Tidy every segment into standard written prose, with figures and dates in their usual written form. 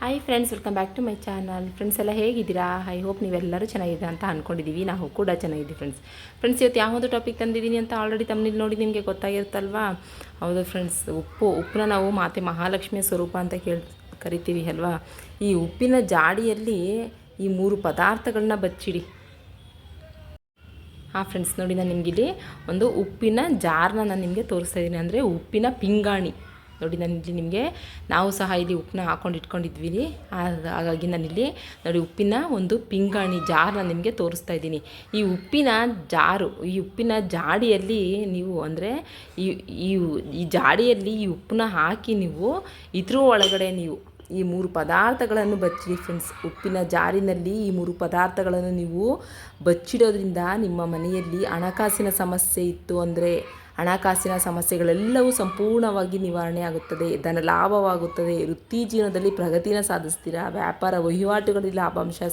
Hi friends, welcome back to my channel. Friends ಎಲ್ಲ ಹೇಗಿದ್ದೀರಾ? I hope ನೀವೆಲ್ಲರೂ ಚೆನ್ನಾಗಿದೆ ಅಂತ ಅಂದ್ಕೊಂಡಿದ್ದೀವಿ. ನಾವು ಕೂಡ ಚೆನ್ನಾಗಿದ್ದೀವಿ ಫ್ರೆಂಡ್ಸ್ ಇವತ್ತು ಯಾವುದೋ ಟಾಪಿಕ್ ತಂದಿದ್ದೀನಿ ಅಂತ ಆಲ್ರೆಡಿ ತಮ್ಮಲ್ಲಿ ನೋಡಿ ನಿಮಗೆ ಗೊತ್ತಾಗಿರುತ್ತಲ್ವಾ? ಹೌದು ಫ್ರೆಂಡ್ಸ್, ಉಪ್ಪನ್ನ ನಾವು ಮಾತೆ ಮಹಾಲಕ್ಷ್ಮಿಯ ಸ್ವರೂಪ ಅಂತ ಕರಿತೀವಿ ಅಲ್ವಾ? ಈ ಉಪ್ಪಿನ ಜಾಡಿಯಲ್ಲಿ ಈ 3 ಪದಾರ್ಥಗಳನ್ನ ಬಚ್ಚಿಡಿ. ಫ್ರೆಂಡ್ಸ್ ನೋಡಿ, ನಾನು ನಿಮಗಿಲ್ಲಿ ಒಂದು ಉಪ್ಪಿನ ಜಾರನ್ನ ನಾನು ನಿಮಗೆ ತೋರಿಸ್ತಾ ಇದ್ದೀನಿ, ಅಂದರೆ ಉಪ್ಪಿನ ಪಿಂಗಾಣಿ. ನೋಡಿ, ನಾನಿಲ್ಲಿ ನಿಮಗೆ ನಾವು ಸಹ ಇಲ್ಲಿ ಉಪ್ಪನ್ನ ಹಾಕೊಂಡು ಇಟ್ಕೊಂಡಿದ್ವಿ. ಹಾಗಾಗಿ ನಾನಿಲ್ಲಿ ನೋಡಿ ಉಪ್ಪಿನ ಒಂದು ಪಿಂಗಾಣಿ ಜಾರನ್ನ ನಿಮಗೆ ತೋರಿಸ್ತಾ ಇದ್ದೀನಿ. ಈ ಉಪ್ಪಿನ ಜಾಡಿಯಲ್ಲಿ ನೀವು ಅಂದರೆ ಈ ಜಾಡಿಯಲ್ಲಿ ಈ ಉಪ್ಪನ್ನ ಹಾಕಿ ನೀವು ಇದ್ರ ಒಳಗಡೆ ನೀವು ಈ 3 ಪದಾರ್ಥಗಳನ್ನು ಬಚ್ಚಿಡಿ ಫ್ರೆಂಡ್ಸ್. ಉಪ್ಪಿನ ಜಾರಿನಲ್ಲಿ ಈ 3 ಪದಾರ್ಥಗಳನ್ನು ನೀವು ಬಚ್ಚಿಡೋದ್ರಿಂದ ನಿಮ್ಮ ಮನೆಯಲ್ಲಿ ಹಣಕಾಸಿನ ಸಮಸ್ಯೆ ಇತ್ತು ಅಂದರೆ ಹಣಕಾಸಿನ ಸಮಸ್ಯೆಗಳೆಲ್ಲವೂ ಸಂಪೂರ್ಣವಾಗಿ ನಿವಾರಣೆ ಆಗುತ್ತದೆ, ಧನ ಲಾಭವಾಗುತ್ತದೆ, ವೃತ್ತಿ ಜೀವನದಲ್ಲಿ ಪ್ರಗತಿನ ಸಾಧಿಸ್ತೀರಾ, ವ್ಯಾಪಾರ ವಹಿವಾಟುಗಳಲ್ಲಿ ಲಾಭಾಂಶ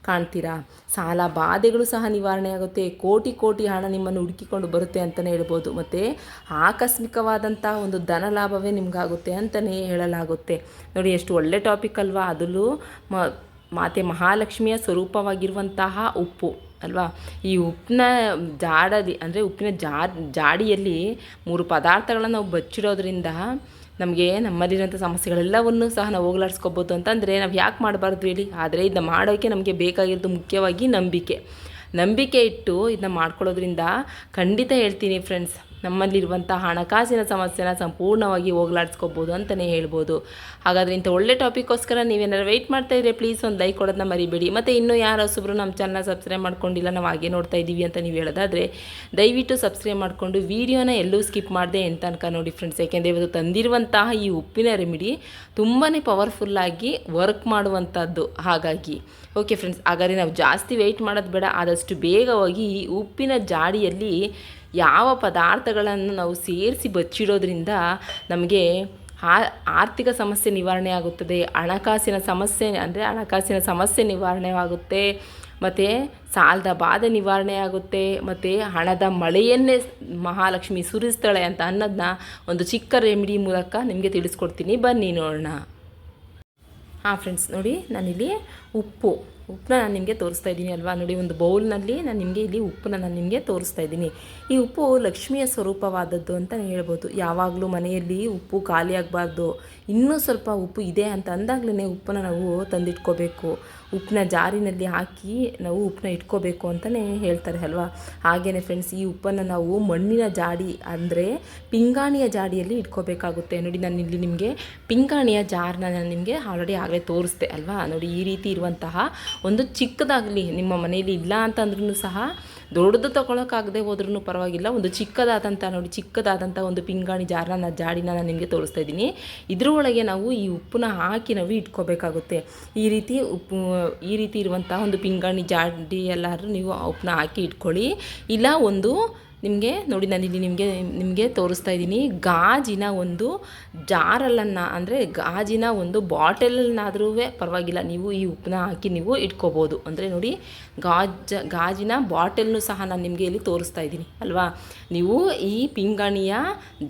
ಕಾಣ್ತೀರಾ, ಸಾಲ ಬಾಧೆಗಳು ಸಹ ನಿವಾರಣೆ ಆಗುತ್ತೆ, ಕೋಟಿ ಹಣ ನಿಮ್ಮನ್ನು ಹುಡುಕಿಕೊಂಡು ಬರುತ್ತೆ ಅಂತಲೇ ಹೇಳ್ಬೋದು. ಮತ್ತು ಆಕಸ್ಮಿಕವಾದಂಥ ಒಂದು ಧನ ಲಾಭವೇ ನಿಮಗಾಗುತ್ತೆ ಅಂತಲೇ ಹೇಳಲಾಗುತ್ತೆ. ನೋಡಿ, ಎಷ್ಟು ಒಳ್ಳೆ ಟಾಪಿಕ್ ಅಲ್ವಾ? ಅದರಲ್ಲೂ ಮಾತೆ ಮಹಾಲಕ್ಷ್ಮಿಯ ಸ್ವರೂಪವಾಗಿರುವಂತಹ ಉಪ್ಪು ಅಲ್ವಾ? ಈ ಉಪ್ಪಿನ ಉಪ್ಪಿನ ಜಾಡಿಯಲ್ಲಿ 3 ಪದಾರ್ಥಗಳನ್ನು ನಾವು ಬಚ್ಚಿಡೋದ್ರಿಂದ ನಮಗೆ ನಮ್ಮಲ್ಲಿರೋಂಥ ಸಮಸ್ಯೆಗಳೆಲ್ಲವನ್ನೂ ಸಹ ನಾವು ಹೋಗಲಾಡಿಸ್ಕೋಬೋದು. ಅಂತಂದರೆ ನಾವು ಯಾಕೆ ಮಾಡಬಾರ್ದು ಹೇಳಿ? ಆದರೆ ಇದನ್ನ ಮಾಡೋಕ್ಕೆ ನಮಗೆ ಬೇಕಾಗಿರೋದು ಮುಖ್ಯವಾಗಿ ನಂಬಿಕೆ ಇಟ್ಟು ಇದನ್ನ ಮಾಡ್ಕೊಳ್ಳೋದ್ರಿಂದ ಖಂಡಿತ ಹೇಳ್ತೀನಿ ಫ್ರೆಂಡ್ಸ್, ನಮ್ಮಲ್ಲಿರುವಂಥ ಹಣಕಾಸಿನ ಸಮಸ್ಯೆನ ಸಂಪೂರ್ಣವಾಗಿ ಹೋಗಲಾಡಿಸ್ಕೋಬೋದು ಅಂತಲೇ ಹೇಳ್ಬೋದು. ಹಾಗಾದರೆ ಇಂಥ ಒಳ್ಳೆ ಟಾಪಿಕ್ಕೋಸ್ಕರ ನೀವೇನಾದ್ರು ವೆಯ್ಟ್ ಮಾಡ್ತಾಯಿದ್ರೆ ಪ್ಲೀಸ್ ಒಂದು ಲೈಕ್ ಕೊಡೋದನ್ನ ಮರಿಬೇಡಿ. ಮತ್ತು ಇನ್ನೂ ಯಾರು ಹೊಸಬ್ರು ನಮ್ಮ ಚಾನಲ್ ಸಬ್ಸ್ಕ್ರೈಬ್ ಮಾಡ್ಕೊಂಡಿಲ್ಲ, ನಾವು ಹಾಗೆ ನೋಡ್ತಾ ಇದ್ದೀವಿ ಅಂತ ನೀವು ಹೇಳೋದಾದರೆ ದಯವಿಟ್ಟು ಸಬ್ಸ್ಕ್ರೈಬ್ ಮಾಡಿಕೊಂಡು ವೀಡಿಯೋನ ಎಲ್ಲೂ ಸ್ಕಿಪ್ ಮಾಡಿದೆ ಎಂತ ತನಕ ನೋಡಿ ಫ್ರೆಂಡ್ಸ್. ಯಾಕೆಂದರೆ ಇವತ್ತು ತಂದಿರುವಂತಹ ಈ ಉಪ್ಪಿನ ರೆಮಿಡಿ ತುಂಬಾ ಪವರ್ಫುಲ್ಲಾಗಿ ವರ್ಕ್ ಮಾಡುವಂಥದ್ದು. ಹಾಗಾಗಿ ಓಕೆ ಫ್ರೆಂಡ್ಸ್, ಹಾಗಾದರೆ ನಾವು ಜಾಸ್ತಿ ವೆಯ್ಟ್ ಮಾಡೋದು ಬೇಡ, ಆದಷ್ಟು ಬೇಗವಾಗಿ ಈ ಉಪ್ಪಿನ ಜಾಡಿಯಲ್ಲಿ ಯಾವ ಪದಾರ್ಥಗಳನ್ನು ನಾವು ಸೇರಿಸಿ ಬಚ್ಚಿಡೋದ್ರಿಂದ ನಮಗೆ ಆರ್ಥಿಕ ಸಮಸ್ಯೆ ನಿವಾರಣೆ ಆಗುತ್ತದೆ, ಹಣಕಾಸಿನ ಸಮಸ್ಯೆ ನಿವಾರಣೆ ಆಗುತ್ತೆ, ಮತ್ತು ಸಾಲದ ಬಾಧೆ ನಿವಾರಣೆ ಆಗುತ್ತೆ, ಮತ್ತು ಹಣದ ಮಳೆಯನ್ನೇ ಮಹಾಲಕ್ಷ್ಮಿ ಸುರಿಸ್ತಾಳೆ ಅಂತ ಅನ್ನೋದನ್ನ ಒಂದು ಚಿಕ್ಕ ರೆಮಿಡಿ ಮೂಲಕ ನಿಮಗೆ ತಿಳಿಸ್ಕೊಡ್ತೀನಿ, ಬನ್ನಿ ನೋಡೋಣ. ಫ್ರೆಂಡ್ಸ್ ನೋಡಿ, ನಾನಿಲ್ಲಿ ಉಪ್ಪನ್ನ ನಾನು ನಿಮಗೆ ತೋರಿಸ್ತಾ ಇದ್ದೀನಿ ಅಲ್ವಾ? ನೋಡಿ, ಒಂದು ಬೌಲ್ನಲ್ಲಿ ನಾನು ನಿಮಗೆ ಇಲ್ಲಿ ಉಪ್ಪನ್ನ ನಾನು ನಿಮಗೆ ತೋರಿಸ್ತಾ ಇದ್ದೀನಿ. ಈ ಉಪ್ಪು ಲಕ್ಷ್ಮಿಯ ಸ್ವರೂಪವಾದದ್ದು ಅಂತಲೇ ಹೇಳ್ಬೋದು. ಯಾವಾಗಲೂ ಮನೆಯಲ್ಲಿ ಉಪ್ಪು ಖಾಲಿ ಆಗಬಾರ್ದು, ಇನ್ನೂ ಸ್ವಲ್ಪ ಉಪ್ಪು ಇದೆ ಅಂತ ಅಂದಾಗಲೇ ಉಪ್ಪನ್ನ ನಾವು ತಂದಿಟ್ಕೋಬೇಕು. ಉಪ್ಪಿನ ಜಾರಿನಲ್ಲಿ ಹಾಕಿ ನಾವು ಉಪ್ಪನ್ನ ಇಟ್ಕೋಬೇಕು ಅಂತಲೇ ಹೇಳ್ತಾರೆ ಅಲ್ವಾ? ಹಾಗೆಯೇ ಫ್ರೆಂಡ್ಸ್, ಈ ಉಪ್ಪನ್ನು ನಾವು ಮಣ್ಣಿನ ಜಾಡಿ ಅಂದರೆ ಪಿಂಗಾಣಿಯ ಜಾಡಿಯಲ್ಲಿ ಇಟ್ಕೋಬೇಕಾಗುತ್ತೆ. ನೋಡಿ, ನಾನು ಇಲ್ಲಿ ನಿಮಗೆ ಪಿಂಗಾಣಿಯ ಜಾರನ್ನ ನಾನು ನಿಮಗೆ ಆಗಲೇ ತೋರಿಸ್ದೆ ಅಲ್ವಾ? ನೋಡಿ, ಈ ರೀತಿ ಇರುವಂತಹ ಒಂದು ಚಿಕ್ಕದಾಗಲಿ ನಿಮ್ಮ ಮನೆಯಲ್ಲಿ ಇಲ್ಲ ಅಂತಂದ್ರೂ ಸಹ, ದೊಡ್ಡದು ತೊಗೊಳಕ್ಕಾಗದೆ ಹೋದ್ರೂ ಪರವಾಗಿಲ್ಲ, ಒಂದು ಚಿಕ್ಕದಾದಂಥ ಒಂದು ಪಿಂಗಾಣಿ ಜಾಡಿನ ನಾನು ನಿಮಗೆ ತೋರಿಸ್ತಾ ಇದ್ದೀನಿ. ಇದ್ರ ಒಳಗೆ ನಾವು ಈ ಉಪ್ಪನ್ನ ಹಾಕಿ ನಾವು ಇಟ್ಕೋಬೇಕಾಗುತ್ತೆ. ಈ ರೀತಿ ಇರುವಂತಹ ಒಂದು ಪಿಂಗಾಣಿ ಜಾಡಿ ಎಲ್ಲರೂ ನೀವು ಉಪ್ಪನ್ನ ಹಾಕಿ ಇಟ್ಕೊಳ್ಳಿ. ಇಲ್ಲ ನಿಮಗೆ ನೋಡಿ, ನಾನಿಲ್ಲಿ ನಿಮಗೆ ತೋರಿಸ್ತಾ ಇದ್ದೀನಿ, ಗಾಜಿನ ಒಂದು ಜಾರಲ್ಲನ್ನು ಅಂದರೆ ಗಾಜಿನ ಒಂದು ಬಾಟಲನ್ನಾದರೂ ಪರವಾಗಿಲ್ಲ, ನೀವು ಈ ಉಪ್ಪನ್ನ ಹಾಕಿ ನೀವು ಇಟ್ಕೋಬೋದು. ಅಂದರೆ ನೋಡಿ, ಗಾಜಿನ ಬಾಟಲ್ನು ಸಹ ನಾನು ನಿಮಗೆ ಇಲ್ಲಿ ತೋರಿಸ್ತಾ ಇದ್ದೀನಿ ಅಲ್ವಾ? ನೀವು ಈ ಪಿಂಗಾಣಿಯ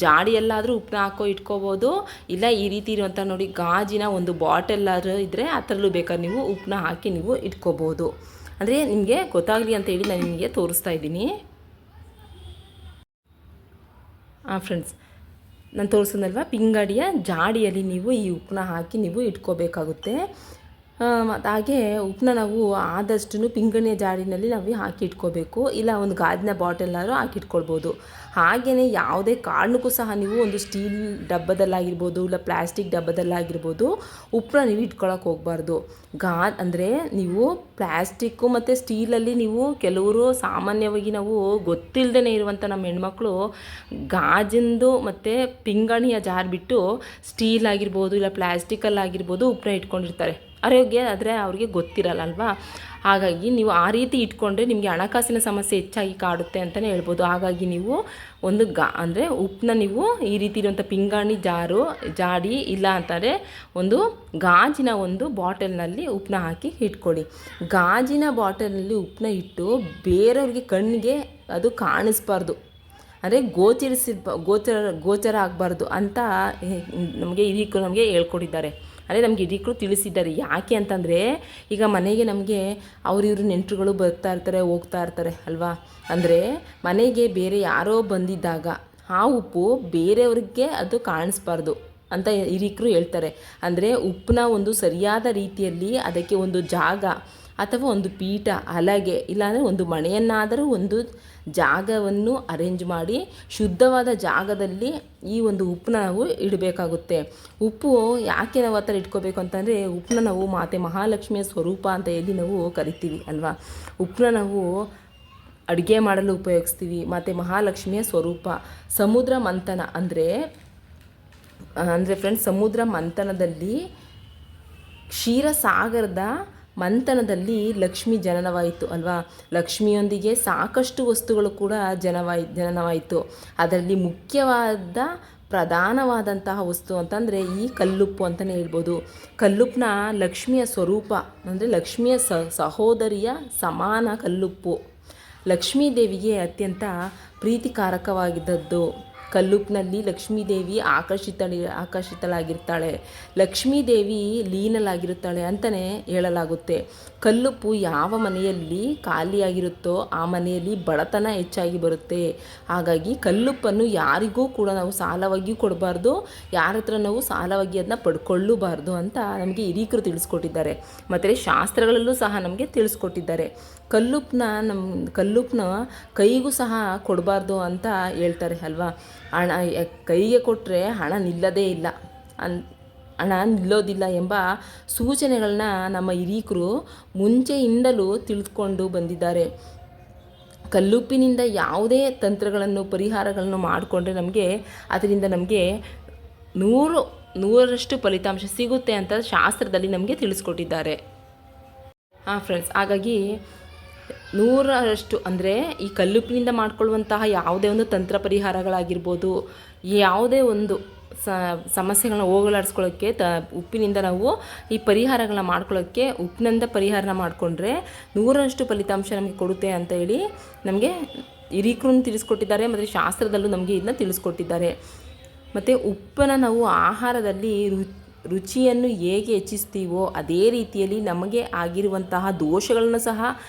ಜಾಡಿಯಲ್ಲಾದರೂ ಉಪ್ಪನ್ನ ಇಟ್ಕೋಬೋದು. ಇಲ್ಲ ಈ ರೀತಿ ಇರುವಂಥ ನೋಡಿ, ಗಾಜಿನ ಒಂದು ಬಾಟೆಲ್ಲಾದರೂ ಇದ್ದರೆ ಅದರಲ್ಲೂ ಬೇಕಾದ್ರೆ ನೀವು ಉಪ್ಪನ್ನ ಹಾಕಿ ನೀವು ಇಟ್ಕೋಬೋದು. ಅಂದರೆ ನಿಮಗೆ ಗೊತ್ತಾಗಲಿ ಅಂತ ಹೇಳಿ ನಾನು ನಿಮಗೆ ತೋರಿಸ್ತಾ ಇದ್ದೀನಿ. ಫ್ರೆಂಡ್ಸ್, ನಾನು ತೋರಿಸೋದಲ್ವ, ಪಿಂಗಾಣಿಯ ಜಾಡಿಯಲ್ಲಿ ನೀವು ಈ ಉಪ್ಪನ್ನ ಹಾಕಿ ನೀವು ಇಟ್ಕೋಬೇಕಾಗುತ್ತೆ. ಮತ್ತು ಹಾಗೆ ಉಪ್ಪನ್ನ ನಾವು ಆದಷ್ಟು ಪಿಂಗಾಣಿಯ ಜಾಡಿನಲ್ಲಿ ನಾವು ಹಾಕಿ ಇಟ್ಕೋಬೇಕು. ಇಲ್ಲ ಒಂದು ಗಾಜಿನ ಬಾಟಲ್ನಾದ್ರೂ ಹಾಕಿಟ್ಕೊಳ್ಬೋದು. ಹಾಗೆಯೇ ಯಾವುದೇ ಕಾರಣಕ್ಕೂ ಸಹ ನೀವು ಒಂದು ಸ್ಟೀಲ್ ಡಬ್ಬದಲ್ಲಾಗಿರ್ಬೋದು, ಇಲ್ಲ ಪ್ಲಾಸ್ಟಿಕ್ ಡಬ್ಬದಲ್ಲಾಗಿರ್ಬೋದು ಉಪ್ಪನ್ನ ನೀವು ಇಟ್ಕೊಳ್ಳೋಕೆ ಹೋಗಬಾರ್ದು. ಅಂದರೆ ನೀವು ಪ್ಲಾಸ್ಟಿಕ್ಕು ಮತ್ತು ಸ್ಟೀಲಲ್ಲಿ ನೀವು ಕೆಲವರು ಸಾಮಾನ್ಯವಾಗಿ ನಾವು ಗೊತ್ತಿಲ್ಲದೇ ಇರುವಂಥ ನಮ್ಮ ಹೆಣ್ಮಕ್ಳು ಗಾಜಿಂದು ಮತ್ತು ಪಿಂಗಾಣಿಯ ಜಾರ್ ಬಿಟ್ಟು ಸ್ಟೀಲ್ ಆಗಿರ್ಬೋದು, ಇಲ್ಲ ಪ್ಲಾಸ್ಟಿಕಲ್ಲಾಗಿರ್ಬೋದು ಉಪ್ಪನ್ನ ಇಟ್ಕೊಂಡಿರ್ತಾರೆ. ಅವ್ರಿಗೆ ಗೊತ್ತಿರಲ್ಲ ಅಲ್ವಾ? ಹಾಗಾಗಿ ನೀವು ಆ ರೀತಿ ಇಟ್ಕೊಂಡ್ರೆ ನಿಮಗೆ ಹಣಕಾಸಿನ ಸಮಸ್ಯೆ ಹೆಚ್ಚಾಗಿ ಕಾಡುತ್ತೆ ಅಂತಲೇ ಹೇಳ್ಬೋದು. ಹಾಗಾಗಿ ನೀವು ಒಂದು ಅಂದರೆ ಉಪ್ಪನ್ನ ನೀವು ಈ ರೀತಿ ಇರುವಂಥ ಪಿಂಗಾಣಿ ಜಾಡಿ ಇಲ್ಲ ಅಂತಾರೆ ಒಂದು ಗಾಜಿನ ಒಂದು ಬಾಟಲ್ನಲ್ಲಿ ಉಪ್ಪನ್ನ ಹಾಕಿ ಇಟ್ಕೊಳ್ಳಿ. ಗಾಜಿನ ಬಾಟಲ್ನಲ್ಲಿ ಉಪ್ಪನ್ನ ಇಟ್ಟು ಬೇರೆಯವ್ರಿಗೆ ಕಣ್ಣಿಗೆ ಅದು ಕಾಣಿಸ್ಬಾರ್ದು, ಅಂದರೆ ಗೋಚರ ಆಗಬಾರ್ದು ಅಂತ ನಮಗೆ ಹೇಳ್ಕೊಟ್ಟಿದ್ದಾರೆ. ಅಂದರೆ ನಮಗೆ ಹಿರೀಕರು ತಿಳಿಸಿದ್ದಾರೆ. ಯಾಕೆ ಅಂತಂದರೆ ಈಗ ಮನೆಗೆ ನಮಗೆ ಅವ್ರಿವ್ರ ನೆಂಟರುಗಳು ಬರ್ತಾ ಇರ್ತಾರೆ, ಹೋಗ್ತಾ ಇರ್ತಾರೆ ಅಲ್ವಾ. ಅಂದರೆ ಮನೆಗೆ ಬೇರೆ ಯಾರೋ ಬಂದಿದ್ದಾಗ ಆ ಉಪ್ಪು ಬೇರೆಯವ್ರಿಗೆ ಅದು ಕಾಣಿಸ್ಬಾರ್ದು ಅಂತ ಹಿರೀಕರು ಹೇಳ್ತಾರೆ. ಅಂದರೆ ಉಪ್ಪನ್ನ ಒಂದು ಸರಿಯಾದ ರೀತಿಯಲ್ಲಿ ಅದಕ್ಕೆ ಒಂದು ಜಾಗ ಅಥವಾ ಒಂದು ಪೀಠ, ಹಲಗೆ, ಇಲ್ಲಾಂದರೆ ಒಂದು ಮಣೆಯನ್ನಾದರೂ ಒಂದು ಜಾಗವನ್ನು ಅರೇಂಜ್ ಮಾಡಿ ಶುದ್ಧವಾದ ಜಾಗದಲ್ಲಿ ಈ ಒಂದು ಉಪ್ಪನ್ನ ನಾವು ಇಡಬೇಕಾಗುತ್ತೆ. ಉಪ್ಪು ಯಾಕೆ ನಾವು ಆ ಥರ ಇಟ್ಕೋಬೇಕು ಅಂತಂದರೆ, ಉಪ್ಪನ್ನ ನಾವು ಮಾತೆ ಮಹಾಲಕ್ಷ್ಮಿಯ ಸ್ವರೂಪ ಅಂತ ಹೇಳಿ ನಾವು ಕರಿತೀವಿ ಅಲ್ವಾ. ಉಪ್ಪನ್ನ ನಾವು ಅಡುಗೆ ಮಾಡಲು ಉಪಯೋಗಿಸ್ತೀವಿ. ಮತ್ತು ಮಹಾಲಕ್ಷ್ಮಿಯ ಸ್ವರೂಪ. ಸಮುದ್ರ ಮಂಥನ ಅಂದರೆ ಫ್ರೆಂಡ್ಸ್, ಸಮುದ್ರ ಮಂಥನದಲ್ಲಿ ಕ್ಷೀರಸಾಗರದ ಮಂಥನದಲ್ಲಿ ಲಕ್ಷ್ಮಿ ಜನನವಾಯಿತು ಅಲ್ವಾ. ಲಕ್ಷ್ಮಿಯೊಂದಿಗೆ ಸಾಕಷ್ಟು ವಸ್ತುಗಳು ಕೂಡ ಜನನವಾಯಿತು. ಅದರಲ್ಲಿ ಮುಖ್ಯವಾದ ಪ್ರಧಾನವಾದಂತಹ ವಸ್ತು ಅಂತಂದರೆ ಈ ಕಲ್ಲುಪ್ಪು ಅಂತಲೇ ಹೇಳ್ಬೋದು. ಕಲ್ಲುಪ್ಪನ್ನ ಲಕ್ಷ್ಮಿಯ ಸ್ವರೂಪ ಅಂದರೆ ಲಕ್ಷ್ಮಿಯ ಸಹೋದರಿಯ ಸಮಾನ ಕಲ್ಲುಪ್ಪು. ಲಕ್ಷ್ಮೀದೇವಿಗೆ ಅತ್ಯಂತ ಪ್ರೀತಿಕಾರಕವಾಗಿದ್ದದ್ದು. ಕಲ್ಲುಪ್ಪಿನಲ್ಲಿ ಲಕ್ಷ್ಮೀದೇವಿ ಆಕರ್ಷಿತಳಾಗಿರ್ತಾಳೆ, ಲಕ್ಷ್ಮೀದೇವಿ ಲೀನಲಾಗಿರುತ್ತಾಳೆ ಅಂತಲೇ ಹೇಳಲಾಗುತ್ತೆ. ಕಲ್ಲುಪ್ಪು ಯಾವ ಮನೆಯಲ್ಲಿ ಖಾಲಿಯಾಗಿರುತ್ತೋ ಆ ಮನೆಯಲ್ಲಿ ಬಡತನ ಹೆಚ್ಚಾಗಿ ಬರುತ್ತೆ. ಹಾಗಾಗಿ ಕಲ್ಲುಪ್ಪನ್ನು ಯಾರಿಗೂ ಕೂಡ ನಾವು ಸಾಲವಾಗಿ ಕೊಡಬಾರ್ದು, ಯಾರ ಹತ್ರ ನಾವು ಸಾಲವಾಗಿ ಅದನ್ನ ಪಡ್ಕೊಳ್ಳಬಾರ್ದು ಅಂತ ನಮಗೆ ಹಿರೀಕರು ತಿಳಿಸ್ಕೊಟ್ಟಿದ್ದಾರೆ. ಮತ್ತು ಶಾಸ್ತ್ರಗಳಲ್ಲೂ ಸಹ ನಮಗೆ ತಿಳಿಸ್ಕೊಟ್ಟಿದ್ದಾರೆ. ಕಲ್ಲುಪ್ಪನ್ನ ಕೈಗೂ ಸಹ ಕೊಡಬಾರ್ದು ಅಂತ ಹೇಳ್ತಾರೆ ಅಲ್ವಾ. ಹಣ ಕೈಗೆ ಕೊಟ್ಟರೆ ಹಣ ನಿಲ್ಲದೇ ಇಲ್ಲ, ಹಣ ನಿಲ್ಲೋದಿಲ್ಲ ಎಂಬ ಸೂಚನೆಗಳನ್ನ ನಮ್ಮ ಹಿರೀಕರು ಮುಂಚೆಯಿಂದಲೂ ತಿಳಿದುಕೊಂಡು ಬಂದಿದ್ದಾರೆ. ಕಲ್ಲುಪ್ಪಿನಿಂದ ಯಾವುದೇ ತಂತ್ರಗಳನ್ನು ಪರಿಹಾರಗಳನ್ನು ಮಾಡಿಕೊಂಡ್ರೆ ಅದರಿಂದ ನಮಗೆ ನೂರರಷ್ಟು ಫಲಿತಾಂಶ ಸಿಗುತ್ತೆ ಅಂತ ಶಾಸ್ತ್ರದಲ್ಲಿ ನಮಗೆ ತಿಳಿಸ್ಕೊಟ್ಟಿದ್ದಾರೆ. ಫ್ರೆಂಡ್ಸ್, ಹಾಗಾಗಿ 100ರಷ್ಟು ಅಂದರೆ ಈ ಕಲ್ಲುಪ್ಪಿನಿಂದ ಮಾಡಿಕೊಳ್ಳುವಂತಹ ಯಾವುದೇ ಒಂದು ತಂತ್ರ ಪರಿಹಾರಗಳಾಗಿರ್ಬೋದು, ಯಾವುದೇ ಒಂದು ಸಮಸ್ಯೆಗಳನ್ನ ಹೋಗಲಾಡಿಸ್ಕೊಳ್ಳೋಕ್ಕೆ ಉಪ್ಪಿನಿಂದ ನಾವು ಈ ಪರಿಹಾರಗಳನ್ನ ಮಾಡ್ಕೊಳ್ಳೋಕ್ಕೆ ಉಪ್ಪಿನಿಂದ ಪರಿಹಾರನ ಮಾಡಿಕೊಂಡ್ರೆ 100ರಷ್ಟು ಫಲಿತಾಂಶ ನಮಗೆ ಕೊಡುತ್ತೆ ಅಂತ ಹೇಳಿ ನಮಗೆ ಹಿರೀಕರನ್ನು ತಿಳಿಸ್ಕೊಟ್ಟಿದ್ದಾರೆ. ಮತ್ತು ಶಾಸ್ತ್ರದಲ್ಲೂ ನಮಗೆ ಇದನ್ನ ತಿಳಿಸ್ಕೊಟ್ಟಿದ್ದಾರೆ. ಮತ್ತು ಉಪ್ಪನ್ನು ನಾವು ಆಹಾರದಲ್ಲಿ ರುಚಿಯನ್ನು ಹೇಗೆ ಹೆಚ್ಚಿಸ್ತೀವೋ ಅದೇ ರೀತಿಯಲ್ಲಿ ನಮಗೆ ಆಗಿರುವಂತಹ ದೋಷಗಳನ್ನು ಸಹ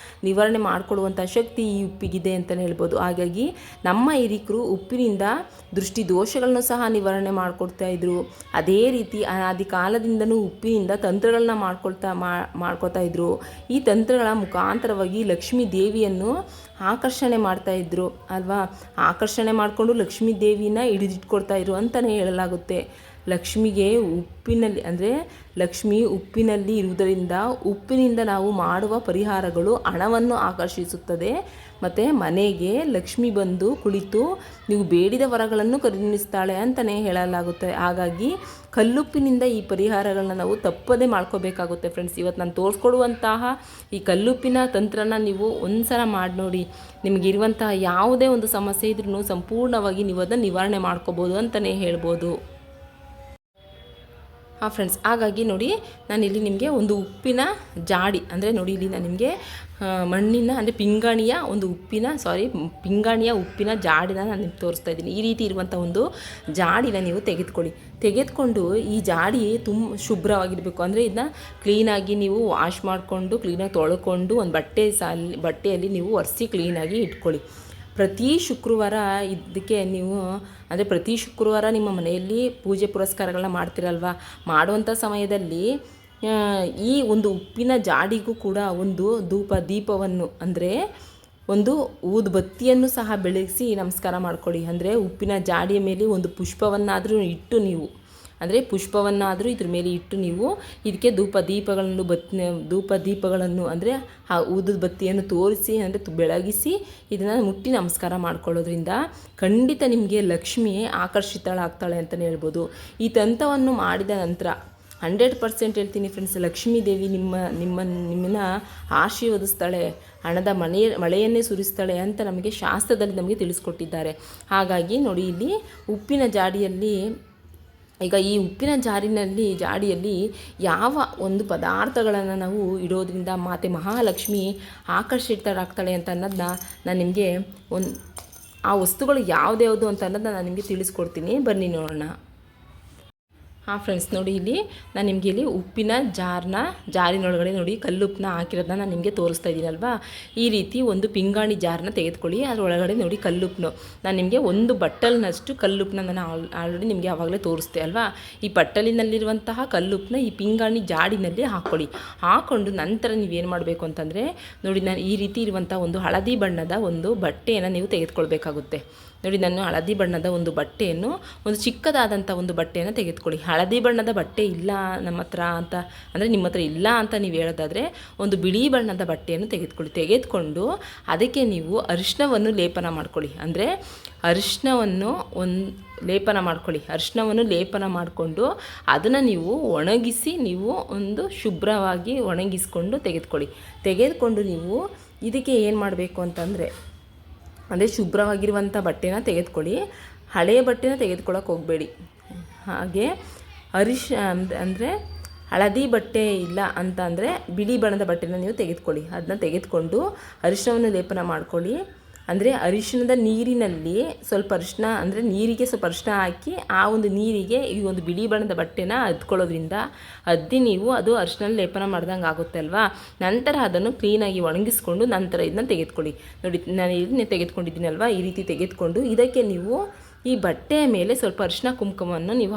ನಿವಾರಣೆ ಮಾಡಿಕೊಡುವಂಥ ಶಕ್ತಿ ಈ ಉಪ್ಪಿಗಿದೆ ಅಂತಲೇ ಹೇಳ್ಬೋದು. ಹಾಗಾಗಿ ನಮ್ಮ ಹಿರೀಕರು ಉಪ್ಪಿನಿಂದ ದೃಷ್ಟಿ ದೋಷಗಳನ್ನು ಸಹ ನಿವಾರಣೆ ಮಾಡಿಕೊಡ್ತಾ ಇದ್ರು. ಅದೇ ರೀತಿ ಅನಾದಿ ಕಾಲದಿಂದನೂ ಉಪ್ಪಿನಿಂದ ತಂತ್ರಗಳನ್ನ ಮಾಡ್ಕೊಳ್ತಾ ಇದ್ರು. ಈ ತಂತ್ರಗಳ ಮುಖಾಂತರವಾಗಿ ಲಕ್ಷ್ಮೀ ದೇವಿಯನ್ನು ಆಕರ್ಷಣೆ ಮಾಡ್ತಾಯಿದ್ರು ಅಲ್ವಾ. ಆಕರ್ಷಣೆ ಮಾಡಿಕೊಂಡು ಲಕ್ಷ್ಮೀ ದೇವಿನ ಹಿಡಿದಿಟ್ಕೊಳ್ತಾ ಇದ್ರು ಅಂತಲೇ ಹೇಳಲಾಗುತ್ತೆ. ಲಕ್ಷ್ಮಿಗೆ ಉಪ್ಪಿನಲ್ಲಿ ಅಂದರೆ ಲಕ್ಷ್ಮಿ ಉಪ್ಪಿನಲ್ಲಿ ಇರುವುದರಿಂದ ಉಪ್ಪಿನಿಂದ ನಾವು ಮಾಡುವ ಪರಿಹಾರಗಳು ಹಣವನ್ನು ಆಕರ್ಷಿಸುತ್ತದೆ. ಮತ್ತು ಮನೆಗೆ ಲಕ್ಷ್ಮಿ ಬಂದು ಕುಳಿತು ನೀವು ಬೇಡಿದ ವರಗಳನ್ನು ಕರುಣಿಸ್ತಾಳೆ ಅಂತಲೇ ಹೇಳಲಾಗುತ್ತೆ. ಹಾಗಾಗಿ ಕಲ್ಲುಪ್ಪಿನಿಂದ ಈ ಪರಿಹಾರಗಳನ್ನ ನಾವು ತಪ್ಪದೇ ಮಾಡ್ಕೋಬೇಕಾಗುತ್ತೆ ಫ್ರೆಂಡ್ಸ್. ಇವತ್ತು ನಾನು ತೋರಿಸ್ಕೊಡುವಂತಹ ಈ ಕಲ್ಲುಪ್ಪಿನ ತಂತ್ರನ ನೀವು ಒಂದ್ಸಲ ಮಾಡಿ ನೋಡಿ. ನಿಮಗಿರುವಂತಹ ಯಾವುದೇ ಒಂದು ಸಮಸ್ಯೆ ಇದ್ರೂ ಸಂಪೂರ್ಣವಾಗಿ ನೀವು ಅದನ್ನು ನಿವಾರಣೆ ಮಾಡ್ಕೋಬೋದು ಅಂತಲೇ ಹೇಳ್ಬೋದು. ಫ್ರೆಂಡ್ಸ್, ಹಾಗಾಗಿ ನೋಡಿ ನಾನಿಲ್ಲಿ ನಿಮಗೆ ಒಂದು ಉಪ್ಪಿನ ಜಾಡಿ ಅಂದರೆ ನೋಡಿ ಇಲ್ಲಿ ನಾನು ನಿಮಗೆ ಮಣ್ಣಿನ ಅಂದರೆ ಪಿಂಗಾಣಿಯ ಉಪ್ಪಿನ ಜಾಡಿನ ನಾನು ನಿಮ್ಗೆ ತೋರಿಸ್ತಾ ಇದ್ದೀನಿ. ಈ ರೀತಿ ಇರುವಂಥ ಒಂದು ಜಾಡಿನ ನೀವು ತೆಗೆದುಕೊಂಡು ಈ ಜಾಡಿ ಶುಭ್ರವಾಗಿರಬೇಕು. ಅಂದರೆ ಇದನ್ನ ಕ್ಲೀನಾಗಿ ನೀವು ವಾಶ್ ಮಾಡಿಕೊಂಡು ಕ್ಲೀನಾಗಿ ತೊಳ್ಕೊಂಡು ಒಂದು ಬಟ್ಟೆಯಲ್ಲಿ ನೀವು ಒರೆಸಿ ಕ್ಲೀನಾಗಿ ಇಟ್ಕೊಳ್ಳಿ. ಪ್ರತಿ ಶುಕ್ರವಾರ ಇದಕ್ಕೆ ನೀವು ಅಂದರೆ ಪ್ರತಿ ಶುಕ್ರವಾರ ನಿಮ್ಮ ಮನೆಯಲ್ಲಿ ಪೂಜೆ ಪುರಸ್ಕಾರಗಳನ್ನ ಮಾಡ್ತಿರಲ್ವ, ಮಾಡುವಂಥ ಸಮಯದಲ್ಲಿ ಈ ಒಂದು ಉಪ್ಪಿನ ಜಾಡಿಗೂ ಕೂಡ ಒಂದು ದೀಪವನ್ನು ಅಂದರೆ ಒಂದು ಊದುಬತ್ತಿಯನ್ನು ಸಹ ಬೆಳಗಿಸಿ ನಮಸ್ಕಾರ ಮಾಡಿಕೊಡಿ. ಅಂದರೆ ಉಪ್ಪಿನ ಜಾಡಿಯ ಮೇಲೆ ಒಂದು ಪುಷ್ಪವನ್ನಾದರೂ ಇಟ್ಟು ನೀವು ಇದ್ರ ಮೇಲೆ ಇಟ್ಟು ನೀವು ಇದಕ್ಕೆ ಧೂಪ ದೀಪಗಳನ್ನು ಅಂದರೆ ಆ ಊದದ ಬತ್ತಿಯನ್ನು ತೋರಿಸಿ ಅಂದರೆ ಬೆಳಗಿಸಿ ಇದನ್ನು ಮುಟ್ಟಿ ನಮಸ್ಕಾರ ಮಾಡ್ಕೊಳ್ಳೋದ್ರಿಂದ ಖಂಡಿತ ನಿಮಗೆ ಲಕ್ಷ್ಮಿ ಆಕರ್ಷಿತಳಾಗ್ತಾಳೆ ಅಂತಲೇ ಹೇಳ್ಬೋದು. ಈ ತಂತ್ರವನ್ನು ಮಾಡಿದ ನಂತರ 100% ಹೇಳ್ತೀನಿ ಫ್ರೆಂಡ್ಸ್, ಲಕ್ಷ್ಮೀ ದೇವಿ ನಿಮ್ಮನ್ನು ಆಶೀರ್ವದಿಸ್ತಾಳೆ, ಹಣದ ಮಳೆಯನ್ನೇ ಸುರಿಸ್ತಾಳೆ ಅಂತ ನಮಗೆ ಶಾಸ್ತ್ರದಲ್ಲಿ ನಮಗೆ ತಿಳಿಸ್ಕೊಟ್ಟಿದ್ದಾರೆ. ಹಾಗಾಗಿ ನೋಡಿ ಇಲ್ಲಿ ಉಪ್ಪಿನ ಜಾಡಿಯಲ್ಲಿ ಈಗ ಈ ಉಪ್ಪಿನ ಜಾಡಿಯಲ್ಲಿ ಯಾವ ಒಂದು ಪದಾರ್ಥಗಳನ್ನು ನಾವು ಇಡೋದ್ರಿಂದ ಮಾತೆ ಮಹಾಲಕ್ಷ್ಮಿ ಆಕರ್ಷಿತರಾಗ್ತಾಳೆ ಅಂತ ಅನ್ನೋದನ್ನ ನಾನು ನಿಮಗೆ ಆ ವಸ್ತುಗಳು ಯಾವುದ್ಯಾವುದು ಅಂತ ಅನ್ನೋದನ್ನ ನಾನು ನಿಮಗೆ ತಿಳಿಸ್ಕೊಡ್ತೀನಿ. ಬನ್ನಿ ನೋಡೋಣ. ಹಾಂ ಫ್ರೆಂಡ್ಸ್, ನೋಡಿ ಇಲ್ಲಿ ನಾನು ನಿಮಗೆ ಇಲ್ಲಿ ಉಪ್ಪಿನ ಜಾರಿನೊಳಗಡೆ ನೋಡಿ ಕಲ್ಲುಪ್ಪನ್ನ ಹಾಕಿರೋದನ್ನ ನಾನು ನಿಮಗೆ ತೋರಿಸ್ತಾ ಇದ್ದೀನಲ್ವಾ. ಈ ರೀತಿ ಒಂದು ಪಿಂಗಾಣಿ ಜಾರನ್ನ ತೆಗೆದುಕೊಳ್ಳಿ. ಅದರೊಳಗಡೆ ನೋಡಿ ಕಲ್ಲುಪ್ಪನ್ನು ನಾನು ನಿಮಗೆ ಒಂದು ಬಟ್ಟಲಿನಷ್ಟು ಕಲ್ಲುಪ್ಪನ್ನ ನಾನು ಆಲ್ರೆಡಿ ನಿಮಗೆ ಆವಾಗಲೇ ತೋರಿಸ್ತೆ ಅಲ್ವಾ. ಈ ಬಟ್ಟಲಿನಲ್ಲಿರುವಂತಹ ಕಲ್ಲುಪ್ಪನ್ನ ಈ ಪಿಂಗಾಣಿ ಜಾಡಿನಲ್ಲಿ ಹಾಕ್ಕೊಳ್ಳಿ. ಹಾಕ್ಕೊಂಡು ನಂತರ ನೀವೇನು ಮಾಡಬೇಕು ಅಂತಂದರೆ ನೋಡಿ, ನಾನು ಈ ರೀತಿ ಇರುವಂಥ ಒಂದು ಹಳದಿ ಬಣ್ಣದ ಒಂದು ಬಟ್ಟೆಯನ್ನು ನೀವು ತೆಗೆದುಕೊಳ್ಬೇಕಾಗುತ್ತೆ. ನೋಡಿ, ನಾನು ಹಳದಿ ಬಣ್ಣದ ಒಂದು ಬಟ್ಟೆಯನ್ನು, ಒಂದು ಚಿಕ್ಕದಾದಂಥ ಒಂದು ಬಟ್ಟೆಯನ್ನು ತೆಗೆದುಕೊಳ್ಳಿ. ಹಳದಿ ಬಣ್ಣದ ಬಟ್ಟೆ ಇಲ್ಲ ನಮ್ಮ ಹತ್ರ ಅಂತ ಅಂದರೆ ನಿಮ್ಮ ಹತ್ರ ಇಲ್ಲ ಅಂತ ನೀವು ಹೇಳೋದಾದರೆ ಒಂದು ಬಿಳಿ ಬಣ್ಣದ ಬಟ್ಟೆಯನ್ನು ತೆಗೆದುಕೊಂಡು ಅದಕ್ಕೆ ನೀವು ಅರಿಶಿನವನ್ನು ಲೇಪನ ಮಾಡ್ಕೊಳ್ಳಿ. ಅಂದರೆ ಅರಿಶಿನವನ್ನು ಲೇಪನ ಮಾಡಿಕೊಂಡು ಅದನ್ನು ನೀವು ಒಣಗಿಸಿ ನೀವು ಒಂದು ಶುಭ್ರವಾಗಿ ಒಣಗಿಸ್ಕೊಂಡು ತೆಗೆದುಕೊಂಡು ನೀವು ಇದಕ್ಕೆ ಏನು ಮಾಡಬೇಕು ಅಂತಂದರೆ ಅಂದರೆ ಶುಭ್ರವಾಗಿರುವಂಥ ಬಟ್ಟೆನ ತೆಗೆದುಕೊಳ್ಳಿ. ಹಳೆಯ ಬಟ್ಟೆನ ತೆಗೆದುಕೊಳ್ಳೋಕೆ ಹೋಗಬೇಡಿ. ಹಾಗೆ ಅಂದರೆ ಹಳದಿ ಬಟ್ಟೆ ಇಲ್ಲ ಅಂತ ಅಂದರೆ ಬಿಳಿ ಬಣ್ಣದ ಬಟ್ಟೆನ ನೀವು ತೆಗೆದುಕೊಳ್ಳಿ. ಅದನ್ನ ತೆಗೆದುಕೊಂಡು ಅರಿಶಿನವನ್ನು ಲೇಪನ ಮಾಡ್ಕೊಳ್ಳಿ. ಅಂದರೆ ಅರಿಶಿಣದ ನೀರಿನಲ್ಲಿ ಸ್ವಲ್ಪ ಅರಿಶಿನ, ಅಂದರೆ ನೀರಿಗೆ ಸ್ವಲ್ಪ ಅರಿಶಿನ ಹಾಕಿ ಆ ಒಂದು ನೀರಿಗೆ ಈ ಒಂದು ಬಿಳಿ ಬಣ್ಣದ ಬಟ್ಟೆನ ಅದ್ಕೊಳ್ಳೋದ್ರಿಂದ ನೀವು ಅದು ಅರಿಶಿನ ಲೇಪನ ಮಾಡ್ದಂಗೆ ಆಗುತ್ತೆ ಅಲ್ವಾ. ನಂತರ ಅದನ್ನು ಕ್ಲೀನಾಗಿ ಒಣಗಿಸ್ಕೊಂಡು ನಂತರ ಇದನ್ನ ತೆಗೆದುಕೊಳ್ಳಿ. ನೋಡಿ, ನಾನು ಇದನ್ನೇ ತೆಗೆದುಕೊಂಡಿದ್ದೀನಿ ಅಲ್ವಾ. ಈ ರೀತಿ ತೆಗೆದುಕೊಂಡು ಇದಕ್ಕೆ ನೀವು ಈ ಬಟ್ಟೆಯ ಮೇಲೆ ಸ್ವಲ್ಪ ಅರಿಶಿನ ಕುಂಕುಮವನ್ನು ನೀವು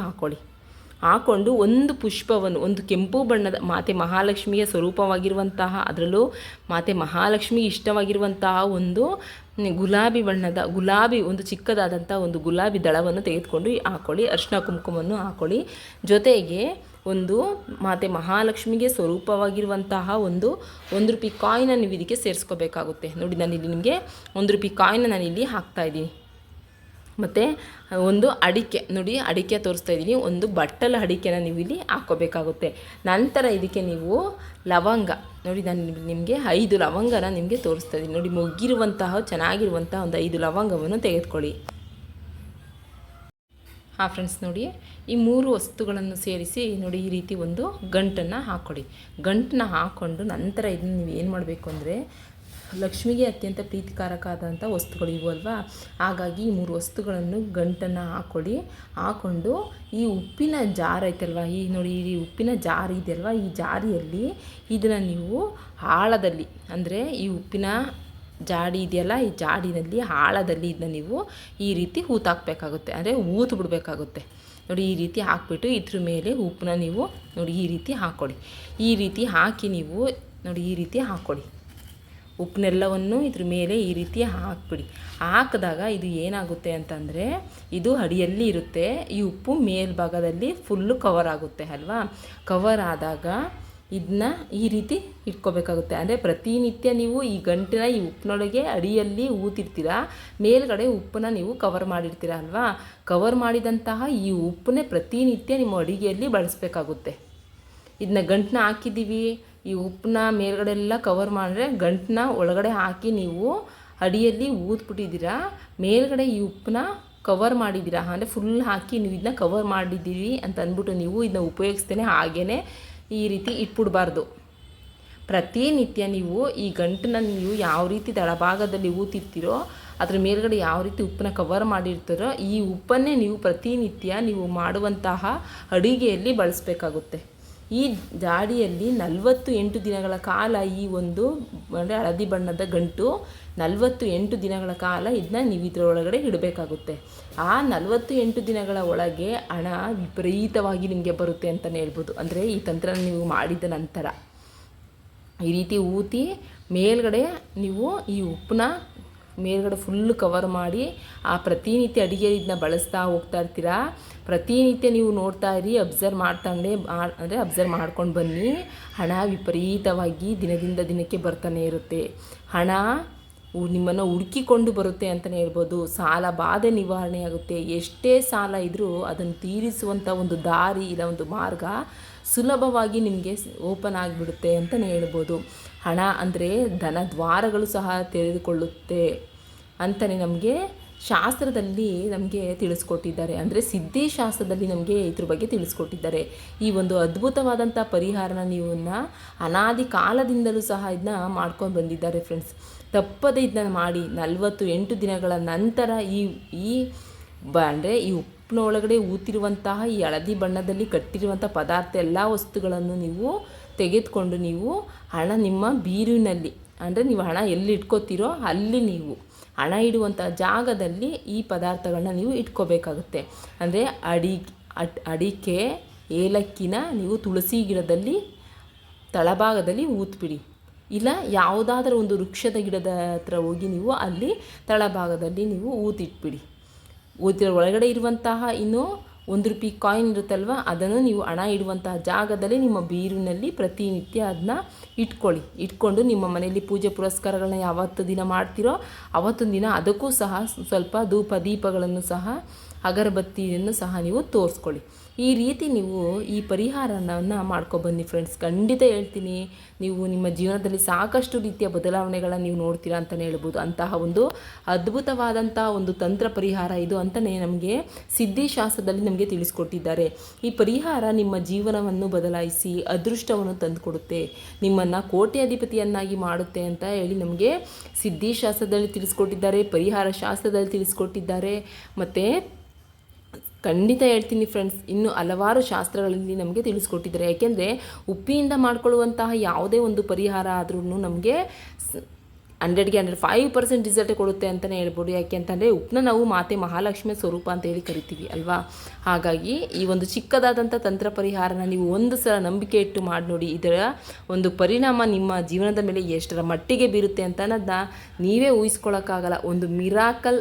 ಹಾಕ್ಕೊಂಡು ಒಂದು ಪುಷ್ಪವನ್ನು, ಒಂದು ಕೆಂಪು ಬಣ್ಣದ ಮಾತೆ ಮಹಾಲಕ್ಷ್ಮಿಯ ಸ್ವರೂಪವಾಗಿರುವಂತಹ, ಅದರಲ್ಲೂ ಮಾತೆ ಮಹಾಲಕ್ಷ್ಮಿಗೆ ಇಷ್ಟವಾಗಿರುವಂತಹ ಒಂದು ಗುಲಾಬಿ ಒಂದು ಚಿಕ್ಕದಾದಂಥ ಒಂದು ಗುಲಾಬಿ ದಳವನ್ನು ತೆಗೆದುಕೊಂಡು ಹಾಕ್ಕೊಳ್ಳಿ. ಅರಿಶಿನ ಕುಂಕುಮವನ್ನು ಹಾಕ್ಕೊಳ್ಳಿ. ಜೊತೆಗೆ ಒಂದು ಮಾತೆ ಮಹಾಲಕ್ಷ್ಮಿಗೆ ಸ್ವರೂಪವಾಗಿರುವಂತಹ ಒಂದು ರೂಪಾಯಿ ಕಾಯಿನ ನೀವು ಇದಕ್ಕೆ ಸೇರಿಸ್ಕೋಬೇಕಾಗುತ್ತೆ. ನೋಡಿ, ನಾನಿಲ್ಲಿ ನಿಮಗೆ ₹1 ಕಾಯಿನ ನಾನಿಲ್ಲಿ ಹಾಕ್ತಾಯಿದ್ದೀನಿ. ಮತ್ತು ಒಂದು ಅಡಿಕೆ, ನೋಡಿ ಅಡಿಕೆ ತೋರಿಸ್ತಾ ಇದ್ದೀನಿ. ಒಂದು ಬಟ್ಟಲ ಅಡಿಕೆನ ನೀವು ಇಲ್ಲಿ ಹಾಕ್ಕೋಬೇಕಾಗುತ್ತೆ. ನಂತರ ಇದಕ್ಕೆ ನೀವು ಲವಂಗ, ನೋಡಿ ನಾನು ನಿಮಗೆ 5 ಲವಂಗನ ನಿಮಗೆ ತೋರಿಸ್ತಾ ಇದ್ದೀನಿ. ನೋಡಿ, ಮೊಗ್ಗಿರುವಂತಹ ಚೆನ್ನಾಗಿರುವಂತಹ ಒಂದು 5 ಲವಂಗವನ್ನು ತೆಗೆದುಕೊಳ್ಳಿ. ಹಾಂ ಫ್ರೆಂಡ್ಸ್, ನೋಡಿ ಈ 3 ವಸ್ತುಗಳನ್ನು ಸೇರಿಸಿ ನೋಡಿ ಈ ರೀತಿ ಒಂದು ಗಂಟನ್ನು ಹಾಕ್ಕೊಡಿ. ಗಂಟನ್ನ ಹಾಕ್ಕೊಂಡು ನಂತರ ಇದನ್ನು ನೀವು ಏನು ಮಾಡಬೇಕು ಅಂದರೆ ಲಕ್ಷ್ಮಿಗೆ ಅತ್ಯಂತ ಪ್ರೀತಿಕಾರಕ ಆದಂಥ ವಸ್ತುಗಳು ಇವು ಅಲ್ವಾ. ಹಾಗಾಗಿ ಈ 3 ವಸ್ತುಗಳನ್ನು ಗಂಟನ್ನು ಹಾಕ್ಕೊಂಡು ಈ ಉಪ್ಪಿನ ಜಾರ್ ಐತಲ್ವ, ಈ ನೋಡಿ ಈ ಉಪ್ಪಿನ ಜಾರ್ ಇದೆಯಲ್ವ, ಈ ಜಾರಿಯಲ್ಲಿ ಇದನ್ನು ನೀವು ಆಳದಲ್ಲಿ, ಅಂದರೆ ಈ ಉಪ್ಪಿನ ಜಾಡಿ ಇದೆಯಲ್ಲ, ಈ ಜಾಡಿನಲ್ಲಿ ಆಳದಲ್ಲಿ ಇದನ್ನ ನೀವು ಈ ರೀತಿ ಊತಾಕಬೇಕಾಗುತ್ತೆ, ಅಂದರೆ ಊತು ಬಿಡಬೇಕಾಗುತ್ತೆ. ನೋಡಿ, ಈ ರೀತಿ ಹಾಕ್ಬಿಟ್ಟು ಇದ್ರ ಮೇಲೆ ಉಪ್ಪನ್ನ ನೀವು ನೋಡಿ ಈ ರೀತಿ ಹಾಕ್ಕೊಡಿ. ಈ ರೀತಿ ಹಾಕಿ ನೀವು ನೋಡಿ ಈ ರೀತಿ ಹಾಕ್ಕೊಡಿ. ಉಪ್ಪನ್ನೆಲ್ಲವನ್ನು ಇದ್ರ ಮೇಲೆ ಈ ರೀತಿ ಹಾಕ್ಬಿಡಿ. ಹಾಕಿದಾಗ ಇದು ಏನಾಗುತ್ತೆ ಅಂತಂದರೆ ಇದು ಅಡಿಯಲ್ಲಿ ಇರುತ್ತೆ, ಈ ಉಪ್ಪು ಮೇಲ್ಭಾಗದಲ್ಲಿ ಫುಲ್ಲು ಕವರ್ ಆಗುತ್ತೆ ಅಲ್ವಾ. ಕವರ್ ಆದಾಗ ಇದನ್ನ ಈ ರೀತಿ ಇಟ್ಕೋಬೇಕಾಗುತ್ತೆ. ಅಂದರೆ ಪ್ರತಿನಿತ್ಯ ನೀವು ಈ ಗಂಟಿನ ಈ ಉಪ್ಪಿನೊಳಗೆ ಅಡಿಯಲ್ಲಿ ಊತಿರ್ತೀರ, ಮೇಲ್ಗಡೆ ಉಪ್ಪನ್ನ ನೀವು ಕವರ್ ಮಾಡಿರ್ತೀರ ಅಲ್ವಾ. ಕವರ್ ಮಾಡಿದಂತಹ ಈ ಉಪ್ಪನ್ನೇ ಪ್ರತಿನಿತ್ಯ ನಿಮ್ಮ ಅಡುಗೆಯಲ್ಲಿ ಬಳಸಬೇಕಾಗುತ್ತೆ. ಇದನ್ನ ಗಂಟನ್ನ ಹಾಕಿದ್ದೀವಿ, ಈ ಉಪ್ಪನ್ನ ಮೇಲ್ಗಡೆ ಎಲ್ಲ ಕವರ್ ಮಾಡಿದ್ರೆ ಗಂಟನ್ನ ಒಳಗಡೆ ಹಾಕಿ ನೀವು ಅಡಿಯಲ್ಲಿ ಊದ್ಬಿಟ್ಟಿದ್ದೀರಾ, ಮೇಲ್ಗಡೆ ಈ ಉಪ್ಪನ್ನ ಕವರ್ ಮಾಡಿದ್ದೀರಾ, ಅಂದರೆ ಫುಲ್ ಹಾಕಿ ನೀವು ಇದನ್ನ ಕವರ್ ಮಾಡಿದ್ದೀರಿ ಅಂತ ಅಂದ್ಬಿಟ್ಟು ನೀವು ಇದನ್ನ ಉಪಯೋಗಿಸ್ತೇನೆ ಹಾಗೇ ಈ ರೀತಿ ಇಟ್ಬಿಡಬಾರ್ದು. ಪ್ರತಿನಿತ್ಯ ನೀವು ಈ ಗಂಟನ್ನ ನೀವು ಯಾವ ರೀತಿ ತಳಭಾಗದಲ್ಲಿ ಊತಿರ್ತೀರೋ ಅದ್ರ ಮೇಲ್ಗಡೆ ಯಾವ ರೀತಿ ಉಪ್ಪನ್ನ ಕವರ್ ಮಾಡಿರ್ತೀರೋ ಈ ಉಪ್ಪನ್ನೇ ನೀವು ಪ್ರತಿನಿತ್ಯ ನೀವು ಮಾಡುವಂತಹ ಅಡುಗೆಯಲ್ಲಿ ಬಳಸಬೇಕಾಗುತ್ತೆ. ಈ ಜಾಡಿಯಲ್ಲಿ 48 ದಿನಗಳ ಕಾಲ ಈ ಒಂದು ಅಂದರೆ ಹಳದಿ ಬಣ್ಣದ ಗಂಟು 48 ದಿನಗಳ ಕಾಲ ಇದನ್ನ ನೀವು ಇದರೊಳಗಡೆ ಇಡಬೇಕಾಗುತ್ತೆ. ಆ 48 ದಿನಗಳ ಒಳಗೆ ಹಣ ವಿಪರೀತವಾಗಿ ನಿಮಗೆ ಬರುತ್ತೆ ಅಂತಲೇ ಹೇಳ್ಬೋದು. ಅಂದರೆ ಈ ತಂತ್ರ ನೀವು ಮಾಡಿದ ನಂತರ ಈ ರೀತಿ ಊತಿ ಮೇಲ್ಗಡೆ ನೀವು ಈ ಉಪ್ಪನ್ನ ಮೇಲ್ಗಡೆ ಫುಲ್ಲು ಕವರ್ ಮಾಡಿ ಆ ಪ್ರತಿನಿತ್ಯ ಅಡುಗೆ ಇದನ್ನ ಬಳಸ್ತಾ ಹೋಗ್ತಾ ಇರ್ತೀರಾ. ಪ್ರತಿನಿತ್ಯ ನೀವು ನೋಡ್ತಾ ಇರಿ, ಅಬ್ಸರ್ವ್ ಮಾಡ್ಕೊಂಡು ಬನ್ನಿ. ಹಣ ವಿಪರೀತವಾಗಿ ದಿನದಿಂದ ದಿನಕ್ಕೆ ಬರ್ತಾನೆ ಇರುತ್ತೆ. ಹಣ ನಿಮ್ಮನ್ನು ಹುಡುಕಿಕೊಂಡು ಬರುತ್ತೆ ಅಂತಲೇ ಹೇಳ್ಬೋದು. ಸಾಲ ಬಾಧೆ ನಿವಾರಣೆ ಆಗುತ್ತೆ. ಎಷ್ಟೇ ಸಾಲ ಇದ್ದರೂ ಅದನ್ನು ತೀರಿಸುವಂಥ ಒಂದು ದಾರಿ ಇಲ್ಲ ಒಂದು ಮಾರ್ಗ ಸುಲಭವಾಗಿ ನಿಮಗೆ ಓಪನ್ ಆಗಿಬಿಡುತ್ತೆ ಅಂತಲೇ ಹೇಳ್ಬೋದು. ಹಣ ಅಂದರೆ ಧನ ದ್ವಾರಗಳು ಸಹ ತೆರೆದುಕೊಳ್ಳುತ್ತೆ ಅಂತಲೇ ನಮಗೆ ಶಾಸ್ತ್ರದಲ್ಲಿ ನಮಗೆ ತಿಳಿಸ್ಕೊಟ್ಟಿದ್ದಾರೆ. ಅಂದರೆ ಸಿದ್ಧಿಶಾಸ್ತ್ರದಲ್ಲಿ ನಮಗೆ ಇದ್ರ ಬಗ್ಗೆ ತಿಳಿಸ್ಕೊಟ್ಟಿದ್ದಾರೆ. ಈ ಒಂದು ಅದ್ಭುತವಾದಂಥ ಪರಿಹಾರನ ನೀವನ್ನ ಅನಾದಿ ಕಾಲದಿಂದಲೂ ಸಹ ಇದನ್ನ ಮಾಡ್ಕೊಂಡು ಬಂದಿದ್ದಾರೆ ಫ್ರೆಂಡ್ಸ್. ತಪ್ಪದೇ ಇದನ್ನ ಮಾಡಿ 48 ದಿನಗಳ ನಂತರ ಅಂದರೆ ಈ ಉಪ್ಪಿನ ಒಳಗಡೆ ಊತಿರುವಂತಹ ಈ ಹಳದಿ ಬಣ್ಣದಲ್ಲಿ ಕಟ್ಟಿರುವಂಥ ಪದಾರ್ಥ ಎಲ್ಲ ವಸ್ತುಗಳನ್ನು ನೀವು ತೆಗೆದುಕೊಂಡು ನೀವು ಹಣ ನಿಮ್ಮ ಬೀರಿನಲ್ಲಿ, ಅಂದರೆ ನೀವು ಹಣ ಎಲ್ಲಿ ಇಟ್ಕೋತೀರೋ ಅಲ್ಲಿ ನೀವು ಹಣ ಇಡುವಂಥ ಜಾಗದಲ್ಲಿ ಈ ಪದಾರ್ಥಗಳನ್ನ ನೀವು ಇಟ್ಕೋಬೇಕಾಗುತ್ತೆ. ಅಂದರೆ ಅಡಿಕೆ, ಏಲಕ್ಕಿನ ನೀವು ತುಳಸಿ ಗಿಡದಲ್ಲಿ ತಳಭಾಗದಲ್ಲಿ ಊದ್ಬಿಡಿ. ಇಲ್ಲ ಯಾವುದಾದ್ರೂ ಒಂದು ವೃಕ್ಷದ ಗಿಡದ ಹತ್ರ ಹೋಗಿ ನೀವು ಅಲ್ಲಿ ತಳಭಾಗದಲ್ಲಿ ನೀವು ಊತಿಟ್ಬಿಡಿ. ಊತಿರೋ ಒಳಗಡೆ ಇರುವಂತಹ ಇನ್ನು ₹1 ಕಾಯಿನ್ ಇರುತ್ತಲ್ವ, ಅದನ್ನು ನೀವು ಹಣ ಇಡುವಂತಹ ಜಾಗದಲ್ಲಿ ನಿಮ್ಮ ಬೀರಿನಲ್ಲಿ ಪ್ರತಿನಿತ್ಯ ಅದನ್ನ ಇಟ್ಕೊಂಡು ನಿಮ್ಮ ಮನೆಯಲ್ಲಿ ಪೂಜೆ ಪುರಸ್ಕಾರಗಳನ್ನ ಯಾವತ್ತು ದಿನ ಮಾಡ್ತೀರೋ ಅವತ್ತೊಂದು ದಿನ ಅದಕ್ಕೂ ಸಹ ಸ್ವಲ್ಪ ಧೂಪ ದೀಪಗಳನ್ನು ಸಹ ಅಗರಬತ್ತಿಯನ್ನು ಸಹ ನೀವು ತೋರಿಸ್ಕೊಳ್ಳಿ. ಈ ರೀತಿ ನೀವು ಈ ಪರಿಹಾರವನ್ನು ಮಾಡ್ಕೊಬನ್ನಿ ಫ್ರೆಂಡ್ಸ್. ಖಂಡಿತ ಹೇಳ್ತೀನಿ, ನೀವು ನಿಮ್ಮ ಜೀವನದಲ್ಲಿ ಸಾಕಷ್ಟು ರೀತಿಯ ಬದಲಾವಣೆಗಳನ್ನು ನೀವು ನೋಡ್ತೀರಾ ಅಂತಲೇ ಹೇಳ್ಬೋದು. ಅಂತಹ ಒಂದು ಅದ್ಭುತವಾದಂಥ ಒಂದು ತಂತ್ರ ಪರಿಹಾರ ಇದು ಅಂತಲೇ ನಮಗೆ ಸಿದ್ಧಿಶಾಸ್ತ್ರದಲ್ಲಿ ನಮಗೆ ತಿಳಿಸ್ಕೊಟ್ಟಿದ್ದಾರೆ. ಈ ಪರಿಹಾರ ನಿಮ್ಮ ಜೀವನವನ್ನು ಬದಲಾಯಿಸಿ ಅದೃಷ್ಟವನ್ನು ತಂದುಕೊಡುತ್ತೆ, ನಿಮ್ಮನ್ನು ಕೋಟ್ಯಾಧಿಪತಿಯನ್ನಾಗಿ ಮಾಡುತ್ತೆ ಅಂತ ಹೇಳಿ ನಮಗೆ ಸಿದ್ಧಿಶಾಸ್ತ್ರದಲ್ಲಿ ತಿಳಿಸ್ಕೊಟ್ಟಿದ್ದಾರೆ, ಪರಿಹಾರ ಶಾಸ್ತ್ರದಲ್ಲಿ ತಿಳಿಸ್ಕೊಟ್ಟಿದ್ದಾರೆ. ಮತ್ತು ಖಂಡಿತ ಹೇಳ್ತೀನಿ ಫ್ರೆಂಡ್ಸ್, ಇನ್ನು ಹಲವಾರು ಶಾಸ್ತ್ರಗಳಲ್ಲಿ ನಮಗೆ ತಿಳಿಸ್ಕೊಟ್ಟಿದ್ದಾರೆ. ಯಾಕೆಂದರೆ ಉಪ್ಪಿನಿಂದ ಮಾಡ್ಕೊಳ್ಳುವಂತಹ ಯಾವುದೇ ಒಂದು ಪರಿಹಾರ ಆದ್ರೂ ನಮಗೆ 100ಗೆ 105% ರಿಸಲ್ಟ್ ಕೊಡುತ್ತೆ ಅಂತಲೇ ಹೇಳ್ಬೋದು. ಯಾಕೆ ಅಂತಂದರೆ ಉಪ್ಪನ್ನ ನಾವು ಮಾತೆ ಮಹಾಲಕ್ಷ್ಮಿ ಸ್ವರೂಪ ಅಂತ ಹೇಳಿ ಕರಿತೀವಿ ಅಲ್ವಾ. ಹಾಗಾಗಿ ಈ ಒಂದು ಚಿಕ್ಕದಾದಂಥ ತಂತ್ರ ಪರಿಹಾರನ ನೀವು ಒಂದು ಸಲ ನಂಬಿಕೆ ಇಟ್ಟು ಮಾಡಿ ನೋಡಿ. ಇದರ ಒಂದು ಪರಿಣಾಮ ನಿಮ್ಮ ಜೀವನದ ಮೇಲೆ ಎಷ್ಟರ ಮಟ್ಟಿಗೆ ಬೀರುತ್ತೆ ಅಂತ ಅನ್ನೋದನ್ನ ನೀವೇ ಊಹಿಸ್ಕೊಳ್ಳೋಕ್ಕಾಗಲ್ಲ. ಒಂದು ಮಿರಾಕಲ್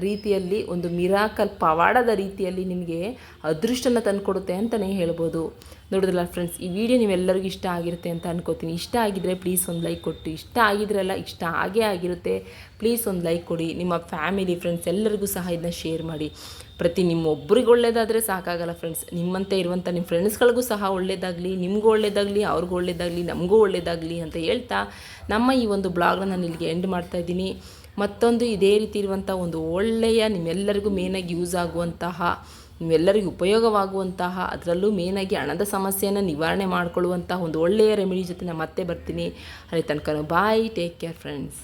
ರೀತಿಯಲ್ಲಿ, ಒಂದು ಮಿರಾಕಲ್ ಪವಾಡದ ರೀತಿಯಲ್ಲಿ ನಿಮಗೆ ಅದೃಷ್ಟನ ತಂದುಕೊಡುತ್ತೆ ಅಂತಲೇ ಹೇಳ್ಬೋದು. ನೋಡಿದ್ರಲ್ಲ ಫ್ರೆಂಡ್ಸ್, ಈ ವಿಡಿಯೋ ನೀವೆಲ್ಲರಿಗೂ ಇಷ್ಟ ಆಗಿರುತ್ತೆ ಅಂತ ಅನ್ಕೋತೀನಿ. ಇಷ್ಟ ಆಗಿದ್ದರೆ ಪ್ಲೀಸ್ ಒಂದು ಲೈಕ್ ಕೊಟ್ಟು, ಇಷ್ಟ ಆಗಿದ್ರೆಲ್ಲ ಇಷ್ಟ ಆಗಿರುತ್ತೆ ಪ್ಲೀಸ್ ಒಂದು ಲೈಕ್ ಕೊಡಿ. ನಿಮ್ಮ ಫ್ಯಾಮಿಲಿ ಫ್ರೆಂಡ್ಸ್ ಎಲ್ಲರಿಗೂ ಸಹ ಇದನ್ನ ಶೇರ್ ಮಾಡಿ. ನಿಮ್ಮೊಬ್ಬರಿಗೆ ಒಳ್ಳೇದಾದರೆ ಸಾಕಾಗಲ್ಲ ಫ್ರೆಂಡ್ಸ್, ನಿಮ್ಮಂತೆ ಇರುವಂಥ ನಿಮ್ಮ ಫ್ರೆಂಡ್ಸ್ಗಳಿಗೂ ಸಹ ಒಳ್ಳೇದಾಗಲಿ, ನಿಮಗೂ ಒಳ್ಳೇದಾಗಲಿ, ಅವ್ರಿಗೂ ಒಳ್ಳೇದಾಗಲಿ, ನಮಗೂ ಒಳ್ಳೇದಾಗಲಿ ಅಂತ ಹೇಳ್ತಾ ನಮ್ಮ ಈ ಒಂದು ಬ್ಲಾಗ್ನ ನಾನು ಇಲ್ಲಿಗೆ ಎಂಡ್ ಮಾಡ್ತಾಯಿದ್ದೀನಿ. ಮತ್ತೊಂದು ಇದೇ ರೀತಿ ಇರುವಂಥ ಒಂದು ಒಳ್ಳೆಯ ನಿಮ್ಮೆಲ್ಲರಿಗೂ ಮೇನಾಗಿ ಯೂಸ್ ಆಗುವಂತಹ, ನಿಮ್ಮೆಲ್ಲರಿಗೂ ಉಪಯೋಗವಾಗುವಂತಹ, ಅದರಲ್ಲೂ ಮೇನಾಗಿ ಹಣದ ಸಮಸ್ಯೆಯನ್ನು ನಿವಾರಣೆ ಮಾಡಿಕೊಳ್ಳುವಂತಹ ಒಂದು ಒಳ್ಳೆಯ ರೆಮಿಡಿ ಜೊತೆ ನಾನು ಮತ್ತೆ ಬರ್ತೀನಿ. ಅಲ್ಲಿ ತನಕ ಬಾಯ್, ಟೇಕ್ ಕೇರ್ ಫ್ರೆಂಡ್ಸ್.